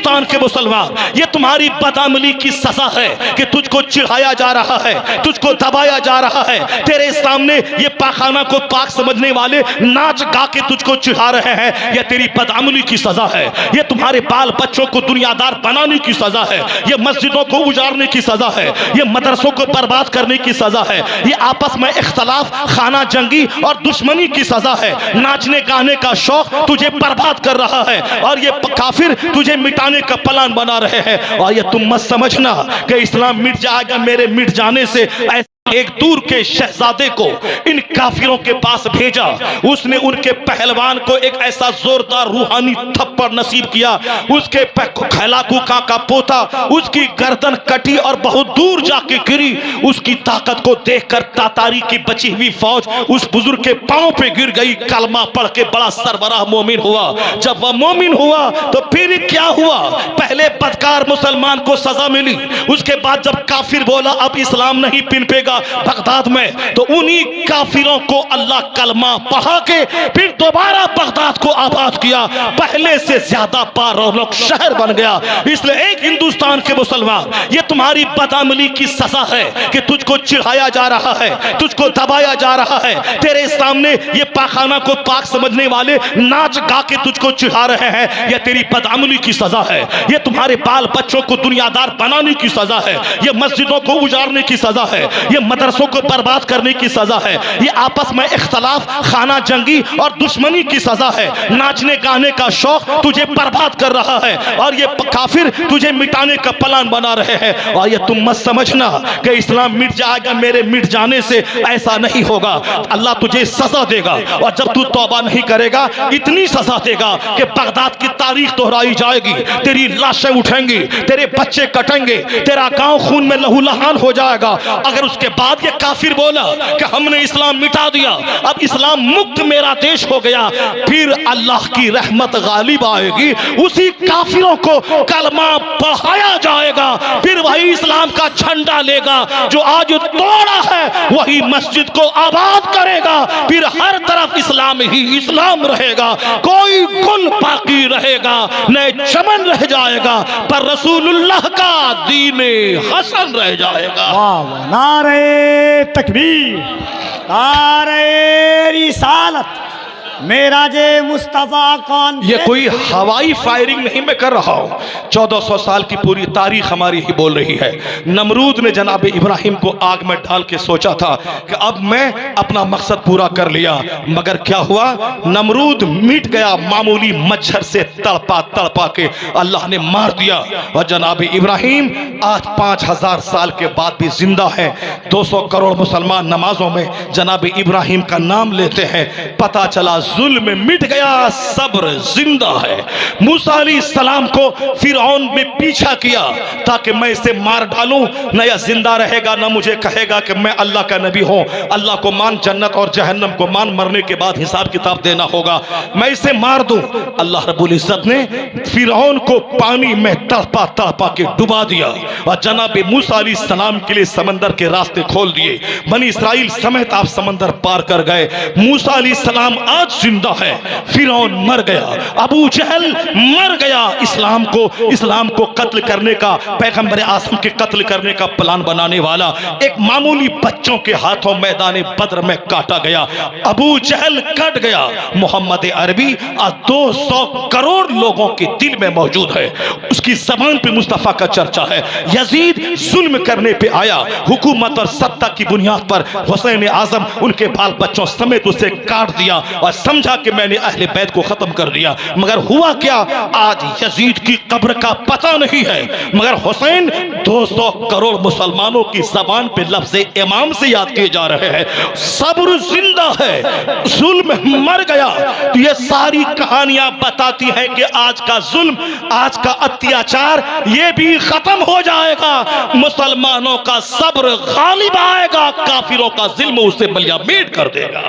ہندوستان کے مسلمان، یہ تمہاری بدعملی کی سزا ہے کہ تجھ کو چڑھایا جا رہا ہے، تجھ کو دبایا جا رہا ہے، تیرے سامنے یہ پاخانہ کو پاک سمجھنے والے ناچ گا کے تجھ کو چڑھا رہے ہیں، یہ تیری بدعملی کی سزا ہے، یہ تمہارے بال بچوں کو دنیا دار بنانے کی سزا ہے، یہ مسجدوں کو اجارنے کی سزا ہے، یہ مدرسوں کو برباد کرنے کی سزا ہے، یہ آپس میں اختلاف، خانہ جنگی اور دشمنی کی سزا ہے، ناچنے گانے کا شوق تجھے برباد کر رہا ہے، اور یہ کافر تجھے مٹانے کا پلان بنا رہے ہیں، اور یہ تم مت سمجھنا کہ اسلام مٹ جائے گا میرے مٹ جانے سے۔ ایک دور کے شہزادے کو ان کافروں کے پاس بھیجا، اس نے ان کے پہلوان کو ایک ایسا زوردار روحانی تھپڑ نصیب کیا، اس کے ہلاکو کا پوتا اس کی گردن کٹی اور بہت دور جا کے گری۔ اس کی طاقت کو دیکھ کر تاتاری کی بچی ہوئی فوج اس بزرگ کے پاؤں پہ گر گئی، کلمہ پڑھ کے بڑا سربراہ مومن ہوا۔ جب وہ مومن ہوا تو پھر کیا ہوا؟ پہلے بدکار مسلمان کو سزا ملی، اس کے بعد جب کافر بولا اب اسلام نہیں پنپے گا بغداد میں، تو انہی کافروں کو اللہ کلمہ پڑھا کے پھر دوبارہ بغداد کو آباد کیا، پہلے سے زیادہ پارولوک شہر بن گیا۔ اس لئے ایک ہندوستان کے مسلمان، یہ تمہاری بدعملی کی سزا ہے کہ تجھ کو چڑھایا جا رہا ہے، تجھ کو دبایا جا رہا ہے، تیرے سامنے یہ پاخانہ کو پاک سمجھنے والے ناچ گا کے تجھ کو چڑھا رہے ہیں، یہ تیری بدعملی کی سزا ہے، یہ تمہارے بال بچوں کو دنیا دار بنانے کی سزا ہے، یہ مسجدوں کو اجارنے کی سزا ہے، یہ مدرسوں کو برباد کرنے کی سزا ہے، یہ آپس میں اختلاف، خانہ جنگی اور دشمنی کی سزا ہے، ناچنے گانے کا شوق تجھے برباد کر رہا ہے، اور یہ کافر تجھے مٹانے کا پلان بنا رہے ہیں، اور یہ تم مت سمجھنا کہ اسلام مٹ جائے گا میرے مٹ جانے سے، ایسا نہیں ہوگا۔ اللہ تجھے سزا دے گا، اور جب تو توبہ نہیں کرے گا اتنی سزا دے گا کہ بغداد کی تاریخ دہرائی جائے گی، تیری لاشیں اٹھیں گی، تیرے بچے کٹیں گے، تیرا گاؤں خون میں لہو لہان ہو جائے گا۔ اگر اس کے بعد یہ کافر بولا کہ ہم نے اسلام مٹا دیا، اب اسلام مکت میرا دیش ہو گیا، پھر اللہ کی رحمت غالب آئے گی، اسی کافروں کو کلمہ پڑھایا جائے گا، پھر وہی اسلام کا جھنڈا لے گا، جو آج توڑا ہے وہی مسجد کو آباد کرے گا، پھر ہر طرف اسلام ہی اسلام رہے گا، کوئی گل باقی رہے گا، نہ چمن رہ جائے گا، پر رسول اللہ کا دین حسن رہ جائے گا۔ نعرہ تکبیر، نعرہ رسالت، معراج مصطفیٰ کون؟ یہ کوئی ہوائی فائرنگ نہیں میں کر رہا ہوں، 1400 سال کی پوری تاریخ ہماری ہی بول رہی ہے۔ نمرود نے جناب ابراہیم کو آگ میں ڈال کے سوچا تھا کہ اب میں اپنا مقصد پورا کر لیا، مگر کیا ہوا؟ نمرود مٹ گیا، معمولی مچھر سے تڑپا تڑپا کے اللہ نے مار دیا، اور جناب ابراہیم آج 5000 سال کے بعد بھی زندہ ہے۔ 200 کروڑ مسلمان نمازوں میں جناب ابراہیم کا نام لیتے ہیں، پتہ چلا ظلم مٹ گیا، صبر زندہ ہے۔ موسیٰ علیہ السلام کو فرعون میں پیچھا کیا تاکہ میں اسے مار ڈالوں، نہ یہ زندہ رہے گا نہ مجھے کہے گا کہ میں اللہ کا نبی ہوں، اللہ کو مان، جنت اور جہنم کو مان، مرنے کے بعد حساب کتاب دینا ہوگا، میں اسے مار دوں۔ اللہ رب العزت نے فرعون کو پانی میں تڑپا تڑپا کے ڈبا دیا، اور جناب موسیٰ علیہ السلام کے لیے سمندر کے راستے کھول دیے، بنی اسرائیل سمیت آپ سمندر پار کر گئے۔ موسیٰ علیہ السلام آج زندہ ہے، فرعون مر گیا، ابو جہل مر گیا، اسلام کو قتل کرنے کا، پیغمبر اعظم کے قتل کرنے کا پلان بنانے والا ایک معمولی بچوں کے ہاتھوں میدان بدر میں کاٹا گیا، ابو جہل کٹ گیا۔ محمد عربی آج 200 کروڑ لوگوں کے دل میں موجود ہے، اس کی زبان پہ مصطفیٰ کا چرچا ہے۔ یزید ظلم کرنے پہ آیا، حکومت اور ستہ کی بنیاد پر حسین اعظم ان کے بال بچوں سمیت اسے کاٹ دیا، اور سمجھا کہ میں نے اہل بیت کو ختم کر دیا، مگر ہوا کیا؟ آج یزید کی قبر کا پتہ نہیں ہے، مگر حسین 200 کروڑ مسلمانوں کی زبان پہ لفظ امام سے یاد کیے جا رہے ہیں۔ صبر زندہ ہے، ظلم مر گیا۔ تو یہ ساری کہانیاں بتاتی ہیں کہ آج کا ظلم، آج کا اتیاچار یہ بھی ختم ہو جائے گا، مسلمانوں کا صبر غالب آئے گا، کافروں کا ظلم اسے ملیامین کر دے گا۔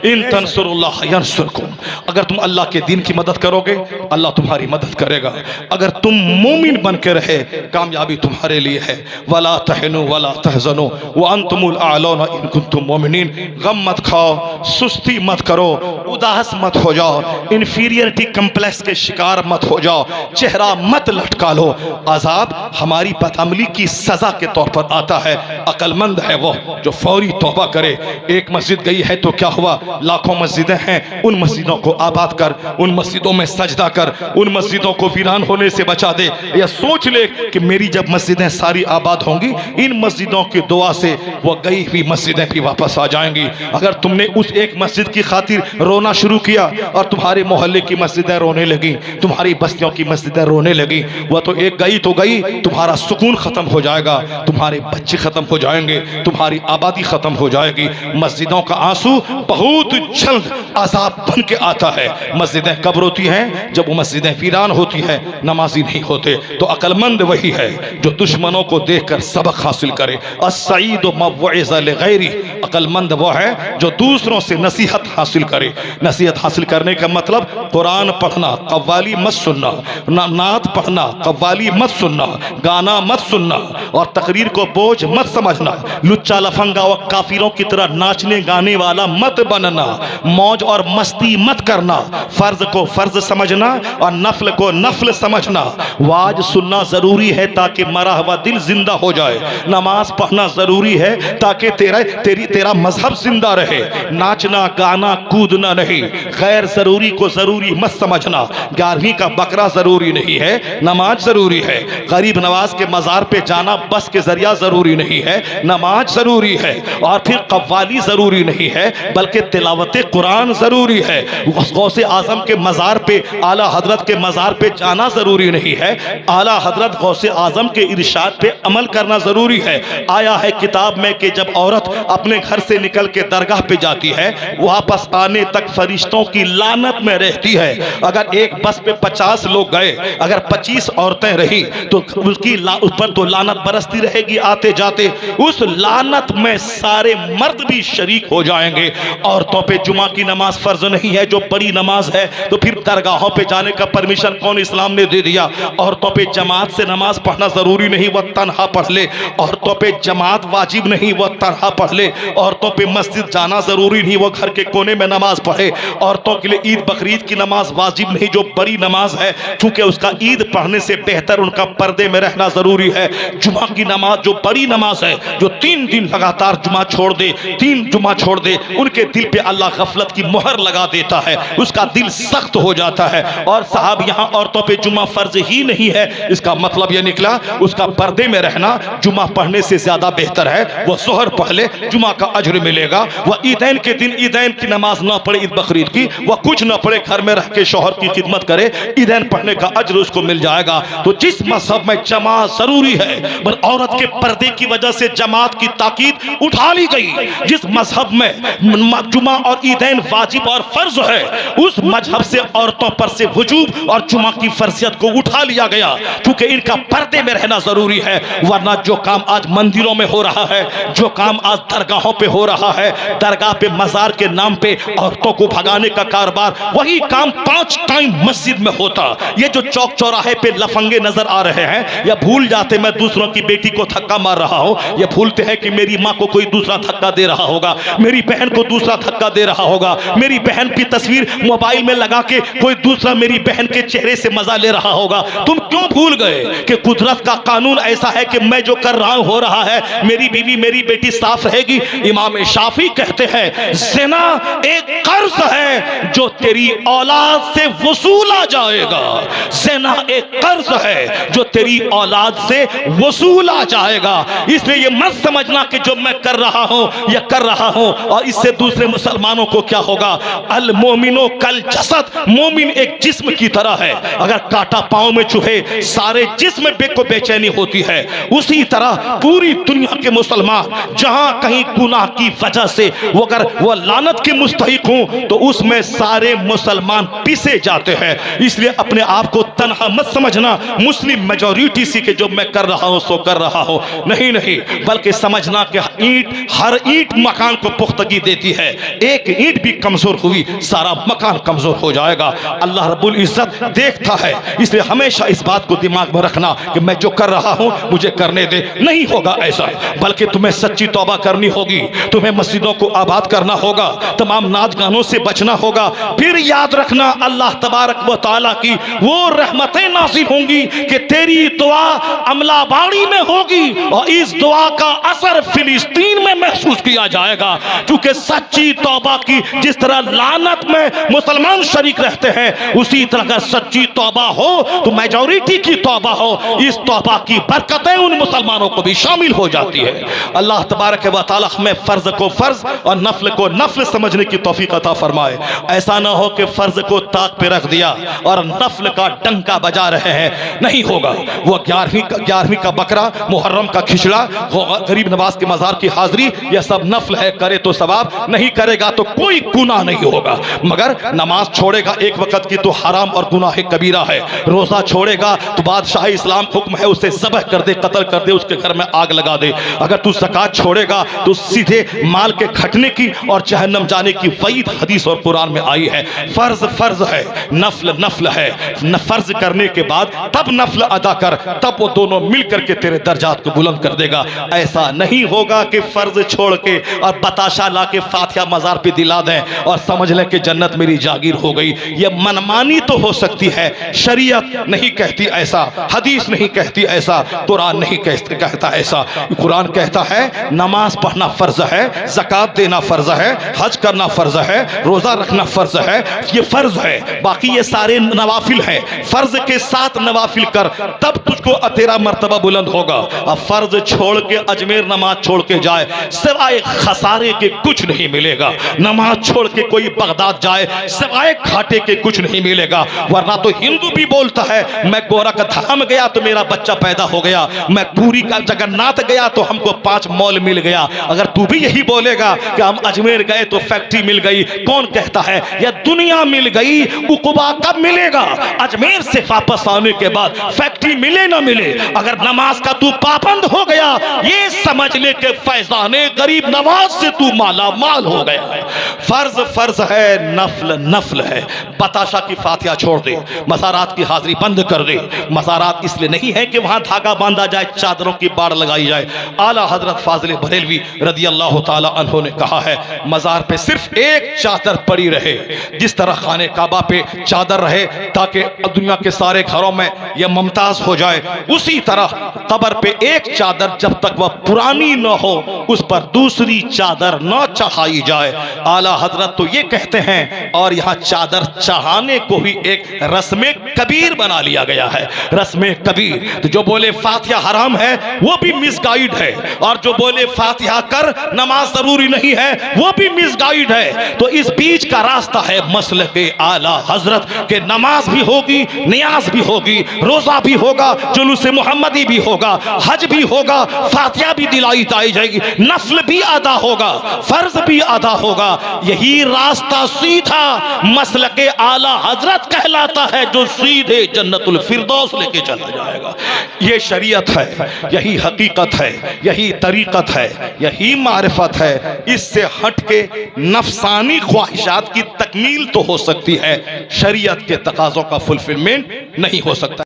ان تنصر اللہ ینصرکم، اگر تم اللہ کے دین کی مدد کرو گے اللہ تمہاری مدد کرے گا، اگر تم مومن بن کے رہے کامیابی تمہارے لیے ہے۔ ولا تہنوا ولا تحزنوا وانتم الاعلون ان کنتم مؤمنین، غم مت کھاؤ، سستی مت کرو، اداس مت ہو جاؤ، انفیریئرٹی کمپلیکس کے شکار مت ہو جاؤ، چہرہ مت لٹکا لو۔ عذاب ہماری بدعملی کی سزا کے طور پر آتا ہے، عقل مند ہے وہ جو فوری توبہ کرے۔ ایک مسجد گئی ہے تو کیا ہوا، لاکھوں مسجدیں ہیں، ان مسجدوں کو آباد کر، ان مسجدوں میں سجدہ کر، ان مسجدوں کو ویران ہونے سے بچا دے۔ یا سوچ لے کہ میری جب مسجدیں ساری آباد ہوں گی ان مسجدوں کی دعا سے وہ گئی ہوئی مسجدیں بھی واپس آ جائیں گی۔ اگر تم نے اس ایک مسجد کی خاطر رونا شروع کیا اور تمہارے محلے کی مسجدیں رونے لگیں، تمہاری بستیوں کی مسجدیں رونے لگیں، وہ تو ایک گئی تو گئی، تمہارا سکون ختم ہو جائے گا، تمہارے بچے ختم ہو جائیں گے، تمہاری آبادی ختم ہو جائے گی۔ مسجدوں کا آنسو بہت جلد عذاب بن کے آتا ہے۔ مسجدیں کب روتی ہیں؟ جب وہ مسجدیں ویران ہوتی ہیں، نمازی نہیں ہوتے۔ تو عقل مند وہی ہے جو دشمنوں کو دیکھ کر سبق حاصل کرے۔ السعید من وعظ لغیرہ، عقل مند وہ ہے جو دوسروں سے نصیحت حاصل کرے۔ نصیحت حاصل کرنے کا مطلب قرآن پڑھنا، قوالی مت سننا، نعت پڑھنا، قوالی مت سننا، گانا مت سننا، اور تقریر کو بوجھ مت سمجھنا، لچا لفنگا و کافروں کی طرح ناچنے گانے والا مت بننا، موج اور مستی مت کرنا، فرض کو فرض سمجھنا اور نفل کو نفل سمجھنا۔ واج سننا ضروری ہے تاکہ مرا ہوا دل زندہ ہو جائے، نماز پڑھنا ضروری ہے تاکہ تیرا مذہب زندہ رہے، ناچنا گانا کودنا نہیں، غیر ضروری کو ضروری مت سمجھنا، 11ویں کا بکرا ضروری نہیں ہے، نماز ضروری ہے، غریب نواز کے مزار پہ جانا بس کے ذریعہ ضروری نہیں ہے، نماز ضروری ہے، اور پھر قوالی ضروری نہیں ہے بلکہ تلاوت قرآن ضروری ہے، غوث اعظم کے مزار پہ اعلیٰ حضرت کے مزار پہ جانا ضروری نہیں ہے، اعلیٰ حضرت غوث اعظم کے ارشاد پہ عمل کرنا ضروری ہے۔ آیا ہے کتاب میں کہ جب عورت اپنے گھر سے نکل کے درگاہ پہ جاتی ہے واپس آنے تک فرشتوں کی لعنت میں رہتی ہے۔ اگر ایک بس پہ 50 لوگ گئے، اگر 25 عورتیں رہی تو اس پر تو لعنت برستی رہے گی آتے جاتے، اس لعنت میں سارے مرد بھی شریک ہو جائیں گے۔ عورتوں پہ جمعہ کی نماز فرض نہیں ہے جو بڑی نماز ہے، تو پھر درگاہوں پہ جانے کا پرمیشن کون اسلام نے دے دیا؟ عورتوں پہ جماعت سے نماز پڑھنا ضروری نہیں، وہ تنہا پڑھ لے۔ عورتوں پہ جماعت واجب نہیں، وہ تنہا پڑھ لے۔ عورتوں پہ مسجد جانا ضروری نہیں، وہ گھر کے کونے میں نماز پڑھے۔ عورتوں کے لیے عید بقرعید کی نماز واجب نہیں جو بڑی نماز ہے، چونکہ اس کا عید پڑھنے سے بہتر ان کا پردے میں رہنا ضروری ہے۔ جمعہ کی نماز جو بڑی نماز ہے، جو 3 دن لگاتار جمعہ چھوڑ دے، 3 جمعہ چھوڑ دے، ان کے دل پہ اللہ غفلت کی مہر لگا دیتا ہے، اس کا دل سخت ہو جاتا ہے۔ اور صاحب یہاں عورتوں پہ جمعہ فرض ہی نہیں ہے، اس کا مطلب یہ نکلا اس کا پردے میں رہنا جمعہ پڑھنے سے زیادہ بہتر ہے۔ وہ ظہر پڑھ لے، جمعہ کا اجر ملے گا۔ وہ عیدین کے دن عیدین کی نماز نہ پڑھے، عید بقرعید کی، وہ کچھ نہ پڑھے، گھر میں رہ کے شوہر کی خدمت کرے، عیدین پڑھنے کا اجر اس کو مل جائے گا۔ تو جس مذہب میں جماعت ضروری ہے پر عورت کے پردے کی وجہ سے جماعت کی تاکید اٹھا لی گئی، جس مذہب میں جمعہ اور عیدین واجب اور فرض ہے، اس مذہب سے عورتوں پر سے وجوب اور جمعہ کی فرضیت کو اٹھا لیا گیا، کیونکہ ان کا پردے میں رہنا ضروری ہے۔ ورنہ جو کام آج مندروں میں ہو رہا ہے، جو کام آج درگاہوں پہ ہو رہا ہے، درگاہ پہ مزار کے نام پہ عورتوں کو بھگانے کا کاروبار، وہی کام 5 ٹائم مسجد میں ہوتا۔ یہ جو چوک چوراہے پہ لفنگے نظر آ رہے ہیں، یا بھول جاتے میں دوسروں کی بیٹی کو دھکا مار رہا ہوں، یا بھولتے ہیں کہ میری ماں کو کوئی دوسرا دھکا دے رہا ہوگا، میری بہن کو دوسرا دھکا دے رہا ہوگا، میری بہن کی تصویر موبائل میں لگا کے کوئی دوسرا میری بہن کے چہرے سے مزہ لے رہا ہوگا۔ تم کیوں بھول گئے کہ قدرت کا قانون ایسا ہے کہ میں جو کر رہا ہوں ہو رہا ہے، میری بیوی میری بیٹی صاف رہے گی؟ امام شافعی کہتے ہیں زنا ایک قرض ہے جو تیری اولاد سے وصولا جائے گا، زنا ایک قرض ہے جو تیری اولاد سے وصولا جائے گا۔ اس لیے یہ مت سمجھنا کہ جو میں کر رہا ہوں یا کر رہا ہوں اور اس سے دوسرے مسلمانوں کو کیا ہوگا۔ المومنو کل جسد، مومن ایک جسم کی طرح ہے، اگر کاٹا پاؤں میں چبھے سارے جسم کو بے چینی ہوتی ہے، اسی طرح پوری دنیا کے مسلمان جہاں کہیں گناہ کی وجہ سے اگر وہ لعنت کے مستحق ہوں تو اس میں سارے مسلمان پیسے جاتے ہیں۔ اس لیے اپنے آپ کو تنہا مت سمجھنا مسلم میجورٹی سی کہ جو میں کر رہا ہوں سو کر رہا ہوں، نہیں نہیں، بلکہ سمجھنا کہ اینٹ، ہر اینٹ مکان کو پختگی دیتی ہے، ایک اینٹ بھی کمزور ہوئی سارا مکان کمزور ہو جائے گا. اللہ رب العزت دیکھتا ہے, اس لیے ہمیشہ اس بات کو دماغ میں رکھنا کہ میں جو کر رہا ہوں مجھے کرنے دے. نہیں ہوگا ایسا, بلکہ تمہیں سچی توبہ کرنی ہوگی, تمہیں مسجدوں کو آباد کرنا ہوگا, تمام ناچ گانوں سے بچنا ہوگا. پھر یاد رکھنا اللہ تبارک و تعالیٰ کی وہ رحمتیں نازل ہوں گی کہ تیری دعا عملہ باڑی میں ہوگی, اور اس دعا کا اثر فلسطین میں محسوس کیا جائے گا. کیونکہ سچی توبہ کی جس طرح لعنت میں مسلمان شریک رہتے ہیں, اسی طرح اگر سچی توبہ ہو تو میجورٹی کی توبہ ہو, اس توبہ کی برکتیں ان مسلمانوں کو بھی شامل ہو جاتی ہے. اللہ تبارک و تعالیٰ ہمیں فرض کو فرض اور نفل کو نفل سمجھنے کی توفیق عطا فرمائے. ایسا نہ ہو کہ فرض کو طاق پہ رکھ دیا اور نفل کا ڈنکا بجا رہے ہیں. نہیں ہوگا. وہ 11ویں کا بکرا, محرم کا کھچڑا, غریب نواز کے مزار کی حاضری, یہ سب نفل ہے, کرے تو ثواب, نہیں کرے گا تو کوئی گناہ نہیں ہوگا. مگر نماز چھوڑے گا ایک وقت کی تو حرام اور گناہ کبیرہ ہے. روزہ چھوڑے گا تو بادشاہ اسلام حکم ہے اسے ذبح کر دے, قتل کر دے, اس کے گھر میں آگ لگا دے. اگر تو زکات چھوڑے گا تو سیدھے مال کے کھٹنے کی اور جہنم جانے کی وعید حدیث اور قرآن میں آئی ہے. فرض فرض ہے, نفل نفل ہے. فرض کرنے کے بعد تب نفل ادا کر, تب وہ دونوں مل کر کے تیرے درجات کو بلند کر دے گا. ایسا نہیں ہوگا کہ فرض چھوڑ کے اور بتاشا لا کے فاتحہ مزار پہ دلا دیں اور سمجھ لیں کہ جنت میری جاگیر ہو گئی. یہ منمانی تو ہو سکتی ہے, شریعت نہیں کہتی ایسا, حدیث نہیں کہتی ایسا, قرآن نہیں کہتا ایسا. قرآن کہتا ہے نماز پڑھنا فرض ہے, زکات دینا فرض ہے, حج کرنا فرض ہے, روزہ رکھنا فرض ہے. یہ فرض ہے, باقی یہ سارے نوافل ہیں. فرض کے ساتھ نوافل کر, تب تجھ کو تیرا مرتبہ بلند ہوگا. اب فرض چھوڑ کے اجمیر نماز چھوڑ کے جائے, سوائے خسارے کے کچھ نہیں ملے گا. نماز چھوڑ کے کوئی بغداد جائے, سوائے گھاٹے کے کچھ نہیں ملے گا. ورنہ تو ہندو بھی بولتا ہے میں گورکھ دھام گیا تو میرا بچہ پیدا ہو گیا, میں پوری کا جگناتھ گیا تو ہم کو 5 مال مل گیا. اگر تو بھی یہی بولے گا کہ ہم اجمیر گئے تو فیکٹری مل گئی, کون کہتا ہے یا دنیا مل گئی, عقبہ کب ملے گا؟ اجمیر سے واپس آنے کے بعد فیکٹری ملے نہ ملے, اگر نماز کا تو پابند ہو گیا یہ سمجھ لے کہ فیضان غریب نواز سے تو مالا مال ہو گیا ہے. فرض فرض ہے, نفل نفل ہے. بتاشا کی فاتحہ چھوڑ دے, مزارات کی حاضری بند کر دے. مزارات اس لیے نہیں ہے کہ وہاں دھاگا باندھا جائے, چادروں کی باڑ لگائی جائے. اعلیٰ حضرت فاضل بریلوی رضی اللہ تعالی عنہ نے کہا ہے مزار پہ صرف ایک چادر پڑی رہے, جس طرح خانہ کعبہ پہ چادر رہے تاکہ دنیا کے سارے گھروں میں یہ ممتاز ہو جائے, اسی طرح قبر پہ ایک چادر جب تک وہ پرانی نہ ہو اس پر دوسری چادر نہ چڑھائی جائے. اعلیٰ حضرت تو یہ کہتے ہیں, اور یہاں چادر چڑھانے کو ہی ایک رسم کبیر بنا لیا گیا ہے. رسم کبیر, تو جو بولے فاتحہ حرام ہے وہ بھی مس گائیڈ ہے, اور جو بولے فاتحہ کر نماز ضروری نہیں ہے وہ بھی مس گائیڈ ہے. تو اس بیچ کا راستہ ہے مسلک اعلیٰ حضرت کہ نماز بھی ہوگی, نیاز بھی ہوگی, روزہ بھی ہوگا, جلوس محمدی بھی ہوگا, حج بھی ہوگا, فاتحہ بھی دلائی جائے گی, نفل بھی ادا ہوگا, فرض بھی ادا ہوگا. یہی راستہ سیدھا مسلک اعلیٰ حضرت کہلاتا ہے جو سیدھے جنت الفردوس لے کے چلا جائے گا. یہ شریعت ہے, یہی حقیقت ہے, یہی طریقت ہے, یہی معرفت ہے. اس سے ہٹ کے نفسانی خواہشات کی تکمیل تو ہو سکتی ہے, شریعت کے تقاضوں کا فلفلمنٹ نہیں ہو سکتا.